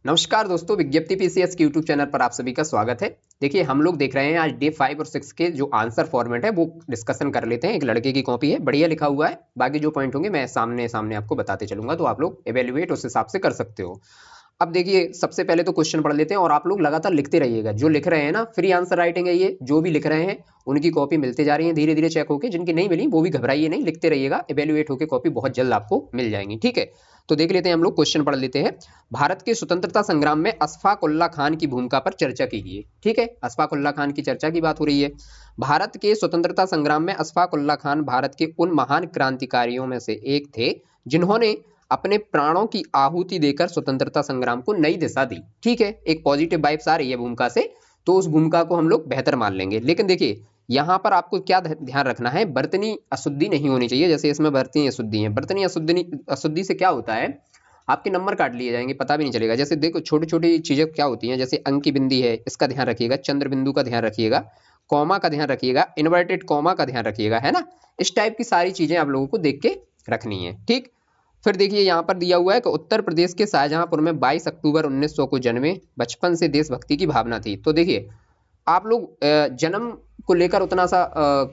नमस्कार दोस्तों, विज्ञप्ति पीसीएस के यूट्यूब चैनल पर आप सभी का स्वागत है। देखिए, हम लोग देख रहे हैं आज डे 5 और 6 के जो आंसर फॉर्मेट है वो डिस्कशन कर लेते हैं। एक लड़के की कॉपी है, बढ़िया लिखा हुआ है। बाकी जो पॉइंट होंगे मैं सामने सामने आपको बताते चलूंगा, तो आप लोग एवेल्युएट उस हिसाब से कर सकते हो। अब देखिए, सबसे पहले तो क्वेश्चन पढ़ लेते हैं और आप लोग लगातार लिखते रहिएगा। जो लिख रहे हैं ना, फ्री आंसर राइटिंग है ये, जो भी लिख रहे हैं उनकी कॉपी मिलते जा रही है धीरे धीरे चेक होके। जिनकी नहीं मिली वो भी घबराइए नहीं, लिखते रहिएगा, एवेल्युएट होकर कॉपी बहुत जल्द आपको मिल जाएंगी। ठीक है, तो देख लेते हैं, हम लोग क्वेश्चन पढ़ लेते हैं। भारत के स्वतंत्रता संग्राम में अशफाक उल्ला खान की भूमिका पर चर्चा कीजिए। ठीक है, अशफाक उल्ला खान की चर्चा की बात हो रही है। भारत के स्वतंत्रता संग्राम में अशफाक उल्ला खान भारत के उन महान क्रांतिकारियों में से एक थे जिन्होंने अपने प्राणों की आहुति देकर स्वतंत्रता संग्राम को नई दिशा दी। ठीक है, एक पॉजिटिव वाइब्स आ रही है भूमिका से, तो उस भूमिका को हम लोग बेहतर मान लेंगे। लेकिन देखिए, यहाँ पर आपको क्या ध्यान रखना है, बर्तनी अशुद्धि नहीं होनी चाहिए। जैसे इसमें बर्तनी अशुद्धि है, बर्तनी अशुद्धि अशुद्धि से क्या होता है, आपके नंबर काट लिए जाएंगे, पता भी नहीं चलेगा। जैसे देखो, छोटी छोटी चीजें क्या होती हैं, जैसे अंक की बिंदी है, इसका ध्यान रखिएगा, चंद्र बिंदु का ध्यान रखिएगा, कॉमा का ध्यान रखिएगा, इन्वर्टेड कॉमा का ध्यान रखिएगा, है ना। इस टाइप की सारी चीजें आप लोगों को देख के रखनी है। ठीक, फिर देखिए यहाँ पर दिया हुआ है कि उत्तर प्रदेश के शाहजहांपुर में 22 अक्टूबर 1900 को जन्मे, बचपन से देशभक्ति की भावना थी। तो देखिए, आप लोग जन्म को लेकर उतना सा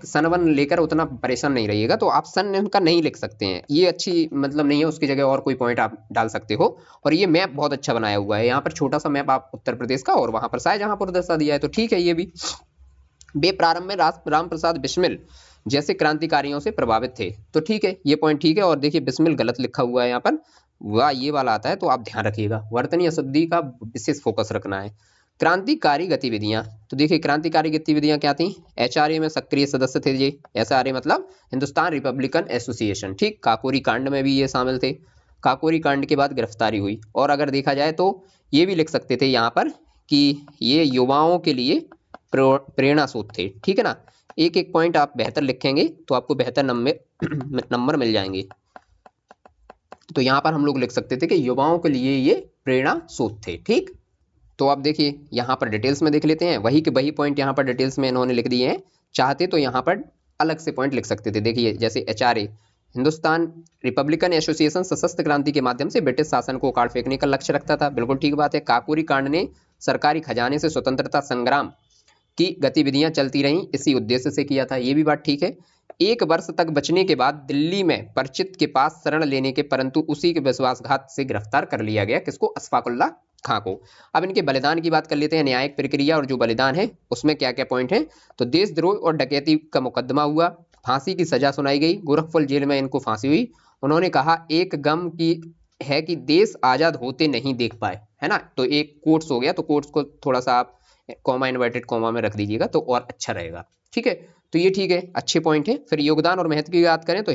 सन वन लेकर उतना परेशान नहीं रहिएगा। तो आप सन का नहीं लिख सकते हैं, ये अच्छी मतलब नहीं है, उसकी जगह और कोई पॉइंट आप डाल सकते हो। और ये मैप बहुत अच्छा बनाया हुआ है, यहाँ पर छोटा सा मैप आप उत्तर प्रदेश का, और वहां पर शाहजहांपुर दर्शा दिया है, तो ठीक है ये भी। वे प्रारंभ में राम प्रसाद बिस्मिल जैसे क्रांतिकारियों से प्रभावित थे। तो ठीक है, ये पॉइंट ठीक है। और देखिए, बिस्मिल गलत लिखा हुआ है यहाँ पर, वाह ये वाला आता है, तो आप ध्यान रखिएगा, वर्तनी अशुद्धि का विशेष फोकस रखना है। क्रांतिकारी गतिविधियां, तो देखिए क्रांतिकारी गतिविधियां क्या थी, एचआरए में सक्रिय सदस्य थे जी। एचआरए मतलब हिंदुस्तान रिपब्लिकन एसोसिएशन। ठीक, काकोरी कांड में भी ये शामिल थे। काकोरी कांड के बाद गिरफ्तारी हुई। और अगर देखा जाए तो ये भी लिख सकते थे यहाँ पर कि ये युवाओं के लिए प्रेरणा स्रोत थे। ठीक है ना, एक एक पॉइंट आप बेहतर लिखेंगे तो आपको बेहतर नंबर मिल जाएंगे। तो यहाँ पर हम लोग लिख सकते थे कि युवाओं के लिए ये प्रेरणा स्रोत थे। ठीक, तो आप देखिए यहाँ पर डिटेल्स में देख लेते हैं, वही के वही पॉइंट यहाँ पर डिटेल्स में इन्होंने लिख दिए हैं। चाहते तो यहाँ पर अलग से पॉइंट लिख सकते थे। देखिए, जैसे एचआरए, हिंदुस्तान रिपब्लिकन एसोसिएशन सशस्त्र क्रांति के माध्यम से ब्रिटिश शासन को उखाड़ फेंकने का लक्ष्य रखता था। बिल्कुल ठीक बात है। काकोरी कांड ने सरकारी खजाने से स्वतंत्रता संग्राम की गतिविधियां चलती रहीं, इसी उद्देश्य से किया था, ये भी बात ठीक है। एक वर्ष तक बचने के बाद दिल्ली में परिचित के पास शरण लेने के परंतु उसी के विश्वासघात से गिरफ्तार कर लिया गया। किसको, अशफाकुल्लाह खां को। अब इनके बलिदान की बात कर लेते हैं, न्यायिक प्रक्रिया और जो बलिदान है उसमें क्या क्या पॉइंट है। तो देशद्रोह और डकैती का मुकदमा हुआ, फांसी की सजा सुनाई गई, गोरखपुर जेल में इनको फांसी हुई। उन्होंने कहा, एक गम की है कि देश आजाद होते नहीं देख पाए, है ना। तो एक कोट्स हो गया, तो कोट्स को थोड़ा सा आप कॉमा इन्वर्टेड कॉमा में रख दीजिएगा तो और अच्छा रहेगा। ठीक है, तो ये ठीक है, अच्छे पॉइंट है। फिर योगदान और महत्व की बात करें तो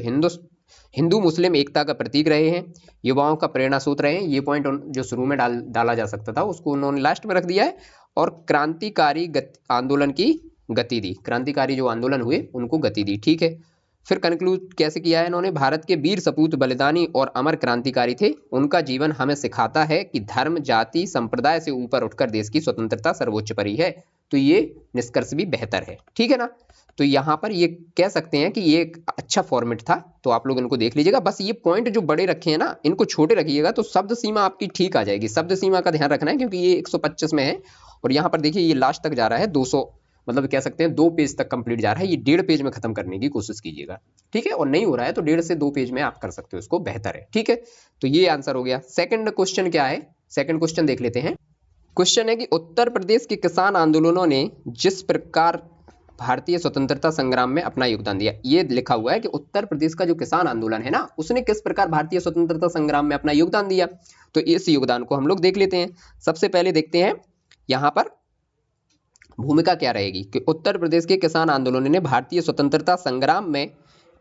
हिंदू मुस्लिम एकता का प्रतीक रहे हैं, युवाओं का प्रेरणा स्रोत रहे हैं। ये पॉइंट जो शुरू में डाला जा सकता था उसको उन्होंने लास्ट में रख दिया है। और क्रांतिकारी आंदोलन की गति दी, क्रांतिकारी जो आंदोलन हुए उनको गति दी। ठीक है, फिर कंक्लूड कैसे किया है इन्होंने, भारत के वीर सपूत बलिदानी और अमर क्रांतिकारी थे, उनका जीवन हमें सिखाता है कि धर्म जाति संप्रदाय से ऊपर उठकर देश की स्वतंत्रता सर्वोच्च परी है। तो ये निष्कर्ष भी बेहतर है। ठीक है ना, तो यहाँ पर ये कह सकते हैं कि ये एक अच्छा फॉर्मेट था, तो आप लोग इनको देख लीजिएगा। बस ये पॉइंट जो बड़े रखे हैं ना, इनको छोटे रखिएगा तो शब्द सीमा आपकी ठीक आ जाएगी। शब्द सीमा का ध्यान रखना है क्योंकि ये 125 में है, और यहाँ पर देखिए ये लास्ट तक जा रहा है 200, मतलब कह सकते हैं 2 पेज तक कंप्लीट जा रहा है। ये 1.5 पेज में खत्म करने की कोशिश कीजिएगा। ठीक है, और नहीं हो रहा है तो 1.5 से 2 पेज में आप कर सकते हो, इसको बेहतर है। ठीक है, तो ये आंसर हो गया। सेकंड क्वेश्चन क्या है, सेकंड क्वेश्चन देख लेते हैं। क्वेश्चन है कि उत्तर प्रदेश के किसान आंदोलनों ने जिस प्रकार भारतीय स्वतंत्रता संग्राम में अपना योगदान दिया, ये लिखा हुआ है कि उत्तर प्रदेश का जो किसान आंदोलन है ना, उसने किस प्रकार भारतीय स्वतंत्रता संग्राम में अपना योगदान दिया। तो इस योगदान को हम लोग देख लेते हैं। सबसे पहले देखते हैं यहाँ पर भूमिका क्या रहेगी कि उत्तर प्रदेश के किसान आंदोलन ने भारतीय स्वतंत्रता संग्राम में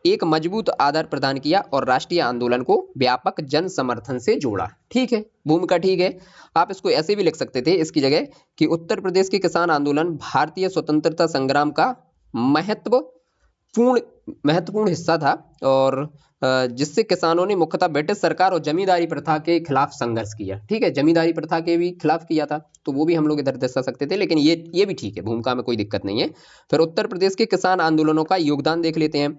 एक मजबूत आधार प्रदान किया और राष्ट्रीय आंदोलन को व्यापक जन समर्थन से जोड़ा। ठीक है, भूमिका ठीक है। आप इसको ऐसे भी लिख सकते थे इसकी जगह कि उत्तर प्रदेश के किसान आंदोलन भारतीय स्वतंत्रता संग्राम का महत्वपूर्ण हिस्सा था, और जिससे किसानों ने मुख्यतः ब्रिटिश सरकार और जमींदारी प्रथा के खिलाफ संघर्ष किया। ठीक है, जमींदारी प्रथा के भी खिलाफ किया था, तो वो भी हम लोग इधर दर्शा सकते थे, लेकिन ये भी ठीक है, भूमिका में कोई दिक्कत नहीं है। फिर उत्तर प्रदेश के किसान आंदोलनों का योगदान देख लेते हैं।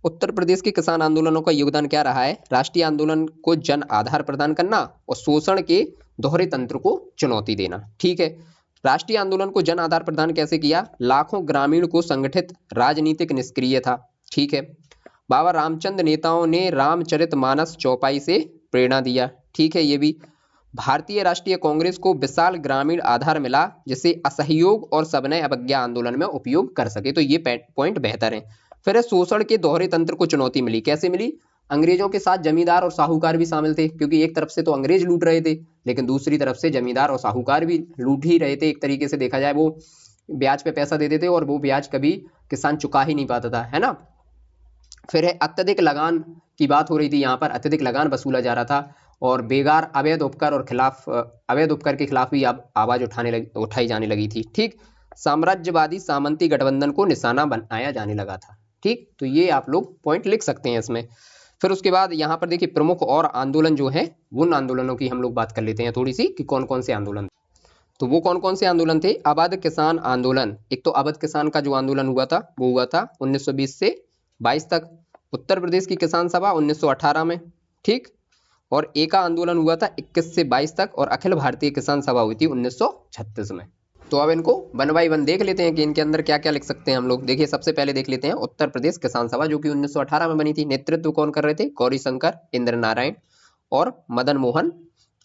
उत्तर प्रदेश के किसान आंदोलनों का योगदान क्या रहा है? राष्ट्रीय आंदोलन को जन आधार प्रदान करना और शोषण के दोहरे तंत्र को चुनौती देना। ठीक है, राष्ट्रीय आंदोलन को जन आधार प्रदान कैसे किया? लाखों ग्रामीण को संगठित, राजनीतिक निष्क्रिय था। ठीक है, बाबा रामचंद्र नेताओं ने रामचरितमानस चौपाई से प्रेरणा दिया। ठीक है, ये भी भारतीय राष्ट्रीय कांग्रेस को विशाल ग्रामीण आधार मिला जिसे असहयोग और सविनय अवज्ञा आंदोलन में उपयोग कर सके। तो ये पॉइंट बेहतर है। फिर शोषण के दोहरे तंत्र को चुनौती मिली। कैसे मिली? अंग्रेजों के साथ जमींदार और साहूकार भी शामिल थे, क्योंकि एक तरफ से तो अंग्रेज लूट रहे थे, लेकिन दूसरी तरफ से जमींदार और साहूकार भी लूट ही रहे थे। एक तरीके से देखा जाए वो ब्याज पे पैसा देते थे और वो ब्याज कभी किसान चुका ही नहीं पाता था, है ना। फिर है अत्यधिक लगान की बात हो रही थी, यहाँ पर अत्यधिक लगान वसूला जा रहा था और बेगार अवैध उपकर के खिलाफ भी अब आवाज उठाई जाने लगी थी। ठीक, साम्राज्यवादी सामंती गठबंधन को निशाना बनाया जाने लगा था। ठीक, तो ये आप लोग पॉइंट लिख सकते हैं इसमें। फिर उसके बाद यहाँ पर देखिए प्रमुख और आंदोलन जो है उन आंदोलनों की हम लोग बात कर लेते हैं थोड़ी सी कि कौन कौन से आंदोलन। तो वो कौन कौन से आंदोलन थे? अवध किसान आंदोलन। एक तो अवध किसान का जो आंदोलन हुआ था वो हुआ था 1920 से 22 तक। उत्तर प्रदेश की किसान सभा 1918 में। ठीक, और एका आंदोलन हुआ था 21 से 22 तक और अखिल भारतीय किसान सभा हुई थी 1936 में। तो अब इनको वन बाई वन देख लेते हैं कि इनके अंदर क्या क्या लिख सकते हैं हम लोग। देखिए सबसे पहले देख लेते हैं उत्तर प्रदेश किसान सभा जो कि 1918 में बनी थी। नेतृत्व कौन कर रहे थे? गौरी शंकर, इंद्र नारायण और मदन मोहन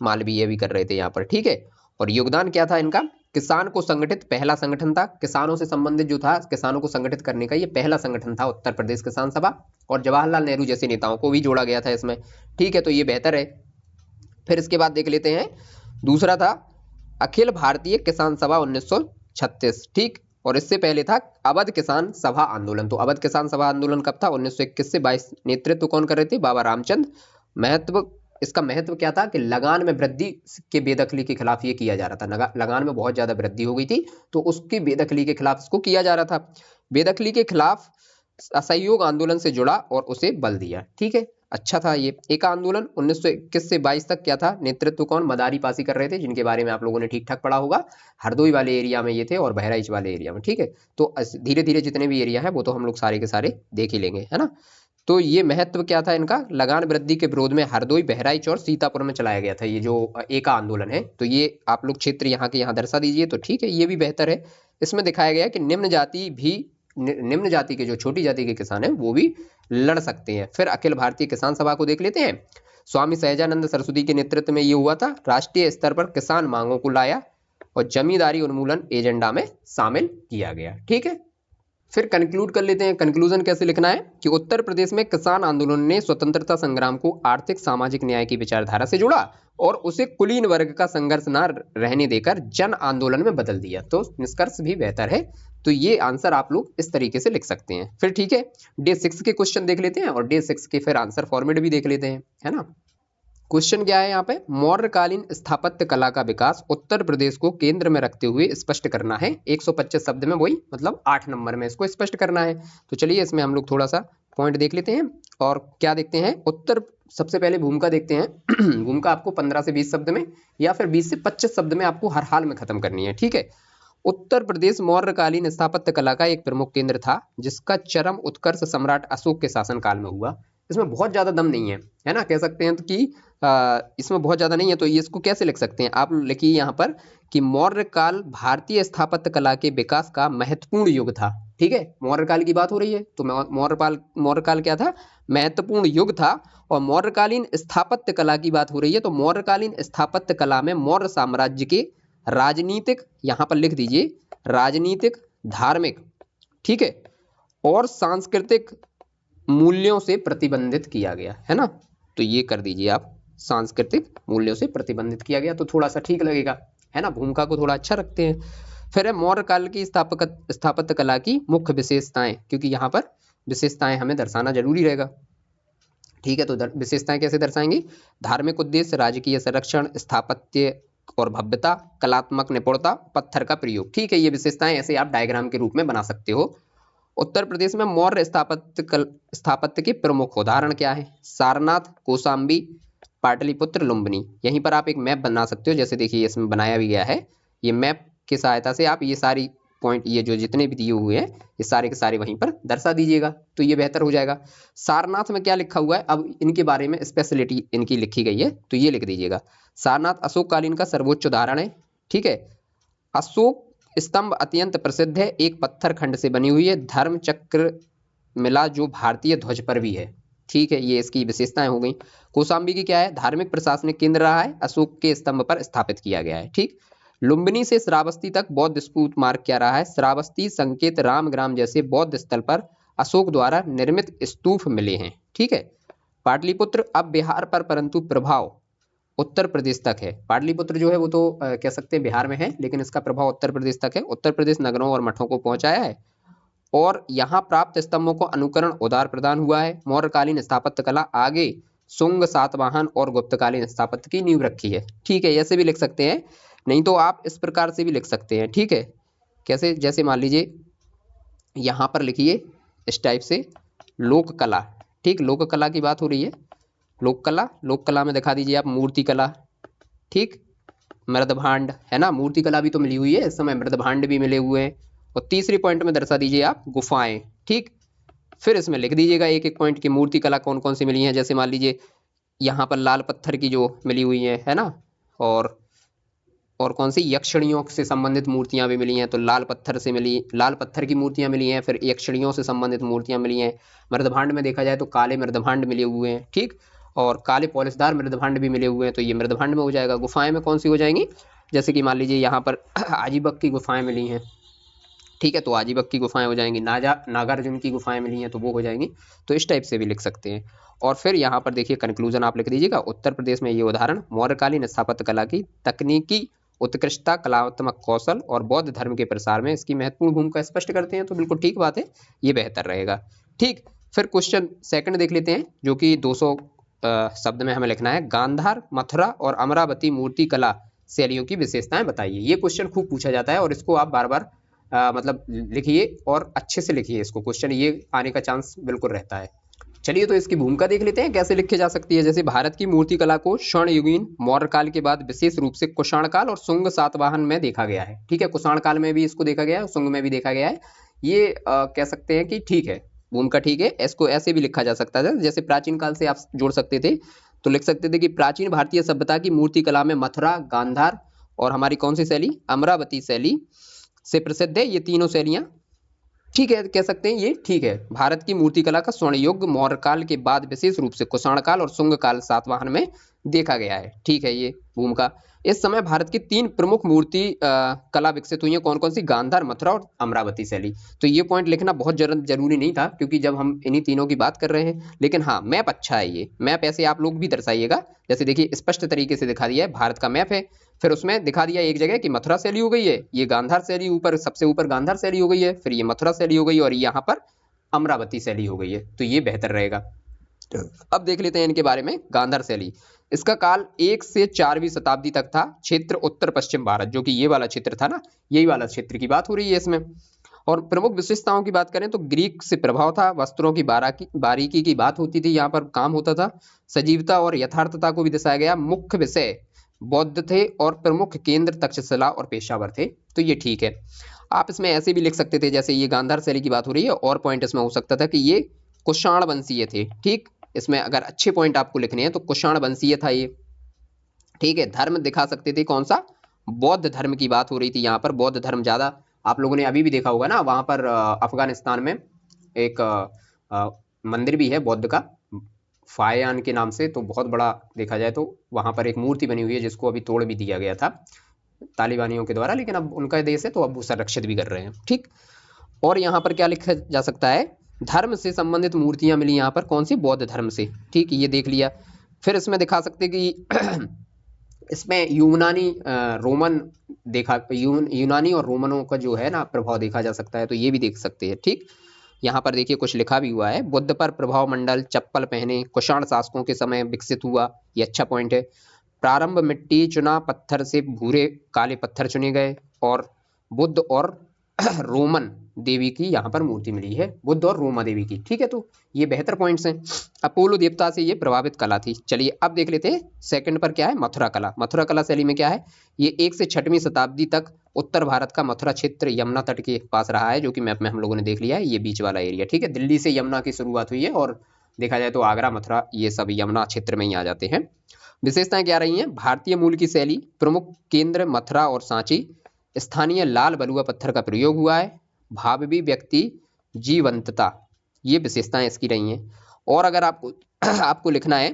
मालवीय भी कर रहे थे यहाँ पर। ठीक है, और योगदान क्या था इनका? किसान को संगठित पहला संगठन था, किसानों से संबंधित जो था किसानों को संगठित करने का ये पहला संगठन था उत्तर प्रदेश किसान सभा, और जवाहरलाल नेहरू जैसे नेताओं को भी जोड़ा गया था इसमें। ठीक है, तो ये बेहतर है। फिर इसके बाद देख लेते हैं दूसरा था अखिल भारतीय किसान सभा 1936। ठीक, और इससे पहले था अवध किसान सभा आंदोलन। तो अवध किसान सभा आंदोलन कब था? 1921 से 22। नेतृत्व कौन कर रहे थे? बाबा रामचंद्र। इसका महत्व क्या था कि लगान में वृद्धि के बेदखली के खिलाफ ये किया जा रहा था। लगान में बहुत ज्यादा वृद्धि हो गई थी तो उसकी बेदखली के खिलाफ इसको किया जा रहा था। बेदखली के खिलाफ असहयोग आंदोलन से जुड़ा और उसे बल दिया। ठीक है, अच्छा था ये। एक आंदोलन 1921 से 22 तक क्या था? नेतृत्व कौन? मदारी पासी कर रहे थे, जिनके बारे में आप लोगों ने ठीक ठाक पढ़ा होगा। हरदोई वाले एरिया में ये थे और बहराइच वाले एरिया में। ठीक है, तो धीरे धीरे जितने भी एरिया है वो तो हम लोग सारे के सारे देख ही लेंगे, है ना। तो ये महत्व क्या था इनका? लगान वृद्धि के विरोध में हरदोई, बहराइच और सीतापुर में चलाया गया था ये जो एका आंदोलन है। तो ये आप लोग क्षेत्र यहाँ के यहाँ दर्शा दीजिए। तो ठीक है, ये भी बेहतर है। इसमें दिखाया गया कि निम्न जाति के जो छोटी जाति के किसान हैं वो भी लड़ सकते हैं। फिर अखिल भारतीय किसान सभा को देख लेते हैं। स्वामी सहजानंद सरस्वती के नेतृत्व में ये हुआ था। राष्ट्रीय स्तर पर किसान मांगों को लाया और जमींदारी उन्मूलन एजेंडा में शामिल किया गया। ठीक है, फिर कंक्लूड कर लेते हैं। कंक्लूजन कैसे लिखना है कि उत्तर प्रदेश में किसान आंदोलन ने स्वतंत्रता संग्राम को आर्थिक सामाजिक न्याय की विचारधारा से जोड़ा और उसे कुलीन वर्ग का संघर्ष न रहने देकर जन आंदोलन में बदल दिया। तो निष्कर्ष भी बेहतर है। तो ये आंसर आप लोग इस तरीके से लिख सकते हैं। फिर ठीक है, डे 6 के क्वेश्चन देख लेते हैं और डे 6 के फिर आंसर फॉर्मेट भी देख लेते हैं, है ना। क्वेश्चन क्या है यहाँ पे? मौर्यकालीन स्थापत्य कला का विकास उत्तर प्रदेश को केंद्र में रखते हुए स्पष्ट करना है। 125 शब्द में, वही मतलब 8 नंबर में इसको स्पष्ट करना है। तो चलिए इसमें हम लोग थोड़ा सा पॉइंट देख लेते हैं और क्या देखते हैं। सबसे पहले भूमिका देखते हैं। भूमिका आपको 15 से 20 शब्द में या फिर 20 से 25 शब्द में आपको हर हाल में खत्म करनी है। ठीक है, उत्तर प्रदेश मौर्यकालीन स्थापत्य कला का एक प्रमुख केंद्र था जिसका चरम उत्कर्ष सम्राट अशोक के शासनकाल में हुआ। इसमें बहुत ज्यादा दम नहीं है ना, कह सकते हैं कि इसमें बहुत ज्यादा नहीं है। तो ये इसको कैसे लिख सकते हैं आप? लिखिए यहाँ पर कि मौर्यकाल भारतीय स्थापत्य कला के विकास का महत्वपूर्ण युग था। ठीक है, मौर्यकाल की बात हो रही है तो मौर्यकाल क्या था? महत्वपूर्ण युग था। और मौर्यकालीन स्थापत्य कला की बात हो रही है तो मौर्यकालीन स्थापत्य कला में मौर्य साम्राज्य के राजनीतिक, यहाँ पर लिख दीजिए, राजनीतिक, धार्मिक, ठीक है, और सांस्कृतिक मूल्यों से प्रतिबंधित किया गया, है ना। तो ये कर दीजिए आप, सांस्कृतिक मूल्यों से प्रतिबंधित किया गया, तो थोड़ा सा ठीक लगेगा, है ना। भूमिका को थोड़ा अच्छा रखते हैं। फिर है मौर्य काल की स्थापत्य कला की मुख्य विशेषताएं, क्योंकि यहाँ पर विशेषताएं हमें दर्शाना जरूरी रहेगा। ठीक है, तो विशेषताएं कैसे दर्शाएंगे? धार्मिक उद्देश्य, राजकीय संरक्षण, स्थापत्य और भव्यता, कलात्मक निपुणता, पत्थर का प्रयोग। ठीक है, ये विशेषताएं ऐसे आप डायग्राम के रूप में बना सकते हो। उत्तर प्रदेश में मौर्य स्थापत्य के प्रमुख उदाहरण क्या है? सारनाथ, कौशाम्बी, पाटलिपुत्र, लुम्बिनी। यहीं पर आप एक मैप बना सकते हो, जैसे देखिए इसमें बनाया भी गया है। ये मैप की सहायता से आप ये सारी पॉइंट ये जो जितने भी दिए हुए हैं ये सारे के सारे वहीं पर दर्शा दीजिएगा, तो ये बेहतर हो जाएगा। सारनाथ में क्या लिखा हुआ है, अब इनके बारे में स्पेशलिटी इनकी लिखी गई है, तो ये लिख दीजिएगा। सारनाथ अशोक कालीन का सर्वोच्च उदाहरण है, ठीक है। अशोक स्तंभ अत्यंत प्रसिद्ध है, एक पत्थर खंड से बनी हुई है, धर्म चक्र मिला जो भारतीय ध्वज पर भी है, ठीक है। ये इसकी विशेषताएं हो गई। कौशाम्बी की क्या है, धार्मिक प्रशासनिक केंद्र रहा है, अशोक के स्तंभ पर स्थापित किया गया है, ठीक। लुम्बिनी से श्रावस्ती तक बौद्ध स्तूप मार्ग क्या रहा है, श्रावस्ती संकेत रामग्राम जैसे बौद्ध स्थल पर अशोक द्वारा निर्मित स्तूप मिले हैं, ठीक है। पाटलिपुत्र अब बिहार पर परंतु प्रभाव उत्तर प्रदेश तक है। पाटलिपुत्र जो है वो तो कह सकते हैं बिहार में है, लेकिन इसका प्रभाव उत्तर प्रदेश तक है। उत्तर प्रदेश नगरों और मठों को पहुंचाया है और यहाँ प्राप्त स्तंभों को अनुकरण उदार प्रदान हुआ है। मौर्यकालीन स्थापत्य कला आगे शुंग, सातवाहन और गुप्तकालीन स्थापत्य की नींव रखी है, ठीक है। ऐसे भी लिख सकते हैं, नहीं तो आप इस प्रकार से भी लिख सकते हैं, ठीक है। कैसे, जैसे मान लीजिए यहाँ पर लिखिए इस टाइप से लोक कला, ठीक। लोक कला की बात हो रही है, लोक कला, लोक कला में दिखा दीजिए आप मूर्ति कला, ठीक। मृदभांड है ना, मूर्ति कला भी तो मिली हुई है इस समय, मृदभांड भी मिले हुए हैं। और तीसरी पॉइंट में दर्शा दीजिए आप गुफाएं, ठीक। फिर इसमें लिख दीजिएगा एक एक पॉइंट की मूर्ति कला कौन कौन सी मिली है। जैसे मान लीजिए यहाँ पर लाल पत्थर की जो मिली हुई है ना, और कौन सी यक्षिणियों से संबंधित मूर्तियां भी मिली हैं, तो लाल पत्थर से मिली, लाल पत्थर की मूर्तियां मिली हैं। फिर यक्षिणियों से संबंधित मूर्तियां मिली हैं। मृदभांड में देखा जाए तो काले मृदभांड मिले हुए हैं, ठीक। और काले पॉलिशदार मृदभांड भी मिले हुए हैं, तो ये मृदभांड में हो जाएगा। गुफाएं में कौन सी हो जाएंगी, जैसे कि मान लीजिए यहाँ पर आजीबक की गुफाएं मिली हैं, ठीक है, तो आजीबक की गुफाएं हो जाएंगी। नागार्जुन की गुफाएं मिली हैं तो वो हो जाएंगी। तो इस टाइप से भी लिख सकते हैं। और फिर यहाँ पर देखिए कंक्लूजन आप लिख दीजिएगा। उत्तर प्रदेश में ये उदाहरण मौर्यकालीन स्थापत्य कला की तकनीकी उत्कृष्टता, कलात्मक कौशल और बौद्ध धर्म के प्रसार में इसकी महत्वपूर्ण भूमिका स्पष्ट करते हैं। तो बिल्कुल ठीक बात है, ये बेहतर रहेगा, ठीक। फिर क्वेश्चन सेकंड देख लेते हैं, जो कि 200 शब्द में हमें लिखना है। गांधार, मथुरा और अमरावती मूर्ति कला शैलियों की विशेषताएं बताइए। ये क्वेश्चन खूब पूछा जाता है और इसको आप बार बार मतलब लिखिए और अच्छे से लिखिए इसको, क्वेश्चन ये आने का चांस बिल्कुल रहता है। चलिए तो इसकी भूमिका देख लेते हैं कैसे लिखी जा सकती है। जैसे भारत की मूर्ति कला को स्वर्णयुगीन मौर्य काल के बाद विशेष रूप से कुषाण काल और शुंग सातवाहन में देखा गया है, ठीक है। कुषाण काल में भी इसको देखा गया है, शुंग में भी देखा गया है। ये कह सकते हैं कि ठीक है, भूमिका ठीक है। इसको ऐसे भी लिखा जा सकता है, जैसे प्राचीन काल से आप जोड़ सकते थे तो लिख सकते थे कि प्राचीन भारतीय सभ्यता की मूर्ति कला में मथुरा, गांधार और हमारी कौन सी शैली, अमरावती शैली से प्रसिद्ध है। ये तीनों शैलियां ठीक है, कह सकते हैं ये ठीक है। भारत की मूर्ति कला का स्वर्ण युग मौर्य काल के बाद विशेष रूप से कुषाण काल और शुंग काल सातवाहन में देखा गया है, ठीक है। ये भूमिका, इस समय भारत की 3 प्रमुख मूर्ति कला विकसित हुई है, कौन कौन सी, गांधार, मथुरा और अमरावती शैली। तो ये पॉइंट लिखना बहुत जरूरी नहीं था, क्योंकि जब हम इन्हीं तीनों की बात कर रहे हैं। लेकिन हाँ, मैप अच्छा है, ये मैप ऐसे आप लोग भी दर्शाइएगा। जैसे देखिए स्पष्ट तरीके से दिखा दिया है, भारत का मैप है, फिर उसमें दिखा दिया एक जगह कि मथुरा शैली हो गई है, ये गांधार शैली ऊपर सबसे ऊपर गांधार शैली हो गई है, फिर ये मथुरा शैली हो गई है और यहाँ पर अमरावती शैली हो गई है। तो ये बेहतर रहेगा। अब देख लेते हैं इनके बारे में। गांधार शैली, इसका काल 1 से 4वीं शताब्दी तक था। क्षेत्र उत्तर पश्चिम भारत, जो कि ये वाला क्षेत्र था ना, यही वाला क्षेत्र की बात हो रही है इसमें। और प्रमुख विशेषताओं की बात करें तो ग्रीक से प्रभाव था, वस्त्रों की बारीकी की बात होती थी, यहाँ पर काम होता था। सजीवता और यथार्थता को भी दर्शाया गया। मुख्य विषय बौद्ध थे और प्रमुख केंद्र तक्षशिला और पेशावर थे। तो ये ठीक है। आप इसमें ऐसे भी लिख सकते थे, जैसे ये गांधार शैली की बात हो रही है, और पॉइंट इसमें हो सकता था कि ये कुषाण वंशीय थे, ठीक। इसमें अगर अच्छे पॉइंट आपको लिखने हैं तो कुषाण वंशीय था ये, ठीक है। धर्म दिखा सकते थे, कौन सा, बौद्ध धर्म की बात हो रही थी, यहाँ पर बौद्ध धर्म ज्यादा आप लोगों ने अभी भी देखा होगा ना, वहां पर अफगानिस्तान में एक मंदिर भी है बौद्ध का, फायान के नाम से, तो बहुत बड़ा देखा जाए तो वहां पर एक मूर्ति बनी हुई है, जिसको अभी तोड़ भी दिया गया था तालिबानियों के द्वारा, लेकिन अब उनका देश है तो अब वो संरक्षित भी कर रहे हैं, ठीक। और यहाँ पर क्या लिखा जा सकता है, धर्म से संबंधित मूर्तियां मिली यहाँ पर, कौन सी, बौद्ध धर्म से, ठीक, ये देख लिया। फिर इसमें दिखा सकते कि इसमें यूनानी रोमन देखा, यूनानी और रोमनों का जो है ना प्रभाव देखा जा सकता है, तो ये भी देख सकते हैं, ठीक। यहाँ पर देखिए कुछ लिखा भी हुआ है, बुद्ध पर प्रभाव मंडल चप्पल पहने कुषाण शासकों के समय विकसित हुआ, ये अच्छा पॉइंट है। प्रारंभ मिट्टी चुना पत्थर से भूरे काले पत्थर चुने गए, और बुद्ध और रोमन देवी की यहाँ पर मूर्ति मिली है, बुद्ध और रोमा देवी की, ठीक है। तो ये बेहतर पॉइंट्स हैं। अपोलो देवता से ये प्रभावित कला थी। चलिए अब देख लेते हैं सेकंड पर क्या है, मथुरा कला। मथुरा कला शैली में क्या है, ये 1 से 6वीं शताब्दी तक उत्तर भारत का मथुरा क्षेत्र यमुना तट के पास रहा है, जो कि मैप में हम लोगों ने देख लिया है, ये बीच वाला एरिया। ठीक है, दिल्ली से यमुना की शुरुआत हुई है और देखा जाए तो आगरा, मथुरा ये सब यमुना क्षेत्र में ही आ जाते हैं। विशेषताएं क्या रही हैं? भारतीय मूल की शैली, प्रमुख केंद्र मथुरा और सांची, स्थानीय लाल बलुआ पत्थर का प्रयोग हुआ है, भाववी व्यक्ति जीवंतता, ये विशेषताएं इसकी रही हैं। और अगर आपको लिखना है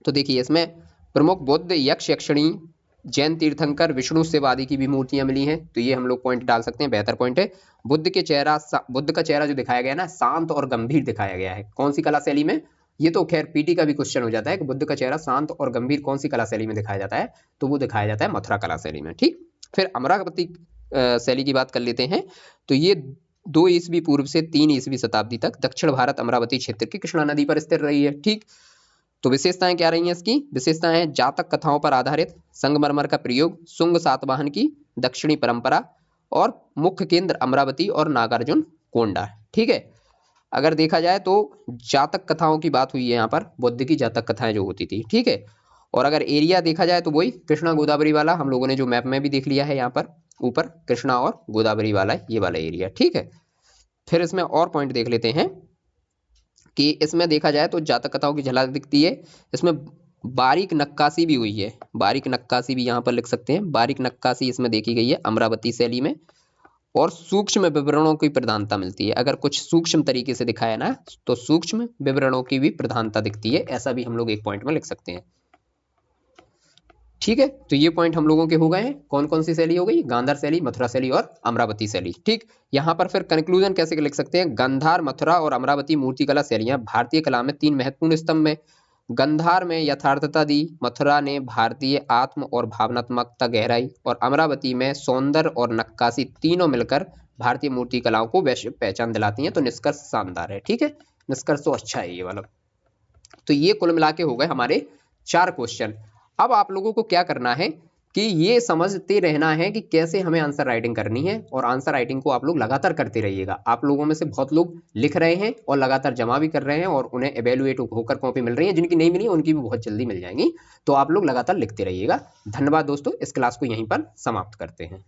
तो देखिए इसमें प्रमुख बुद्ध, यक्ष, यक्षिणी, जैन तीर्थंकर, विष्णु, शिव आदि की भी मूर्तियां मिली हैं, तो ये हम लोग पॉइंट डाल सकते हैं, बेहतर पॉइंट है। बुद्ध का चेहरा जो दिखाया गया है ना, शांत और गंभीर दिखाया गया है। कौन सी कला शैली में? ये तो खैर पीटी का भी क्वेश्चन हो जाता है कि बुद्ध का चेहरा शांत और गंभीर कौन सी कला शैली में दिखाया जाता है, तो वो दिखाया जाता है मथुरा कला शैली में। ठीक, फिर अमरावती शैली की बात कर लेते हैं, तो ये 2 ईस्वी पूर्व से 3 ईस्वी शताब्दी तक दक्षिण भारत अमरावती क्षेत्र की कृष्णा नदी पर स्थिर रही है। ठीक, तो विशेषताएं क्या रही हैं इसकी? विशेषताएं हैं जातक कथाओं पर आधारित, संगमरमर का प्रयोग, शुंग सातवाहन की दक्षिणी परंपरा, और मुख्य केंद्र अमरावती और नागार्जुन कोंडा। ठीक है, अगर देखा जाए तो जातक कथाओं की बात हुई है यहाँ पर, बुद्ध की जातक कथाएं जो होती थी। ठीक है, और अगर एरिया देखा जाए तो वही कृष्णा गोदावरी वाला हम लोगों ने जो मैप में भी देख लिया है, यहाँ पर ऊपर कृष्णा और गोदावरी वाला ये वाला एरिया। ठीक है, फिर इसमें और पॉइंट देख लेते हैं कि इसमें देखा जाए तो जातक कथाओं की झलक दिखती है, इसमें बारीक नक्काशी भी हुई है, बारीक नक्काशी भी यहाँ पर लिख सकते हैं, बारीक नक्काशी इसमें देखी गई है अमरावती शैली में, और सूक्ष्म विवरणों की प्रधानता मिलती है। अगर कुछ सूक्ष्म तरीके से दिखाया ना तो सूक्ष्म विवरणों की भी प्रधानता दिखती है, ऐसा भी हम लोग एक पॉइंट में लिख सकते हैं। ठीक है, तो ये पॉइंट हम लोगों के हो गए हैं। कौन कौन सी शैली हो गई? गांधार शैली, मथुरा शैली और अमरावती शैली। ठीक, यहाँ पर फिर कंक्लूजन कैसे लिख सकते हैं? गांधार, मथुरा और अमरावती मूर्तिकला शैलियां भारतीय कला में 3 महत्वपूर्ण स्तंभ में, गांधार में यथार्थता दी, मथुरा ने भारतीय आत्म और भावनात्मकता गहराई, और अमरावती में सौंदर्य और नक्काशी, तीनों मिलकर भारतीय मूर्ति कलाओं को वैश्विक पहचान दिलाती हैं। तो निष्कर्ष शानदार है। ठीक है, निष्कर्ष तो अच्छा है ये वाला। तो ये कुल मिला के हो गए हमारे 4 क्वेश्चन। अब आप लोगों को क्या करना है कि ये समझते रहना है कि कैसे हमें आंसर राइटिंग करनी है, और आंसर राइटिंग को आप लोग लगातार करते रहिएगा। आप लोगों में से बहुत लोग लिख रहे हैं और लगातार जमा भी कर रहे हैं, और उन्हें एवेल्युएट होकर कॉपी मिल रही है। जिनकी नहीं मिली उनकी भी बहुत जल्दी मिल जाएंगी। तो आप लोग लगातार लिखते रहिएगा। धन्यवाद दोस्तों, इस क्लास को यहीं पर समाप्त करते हैं।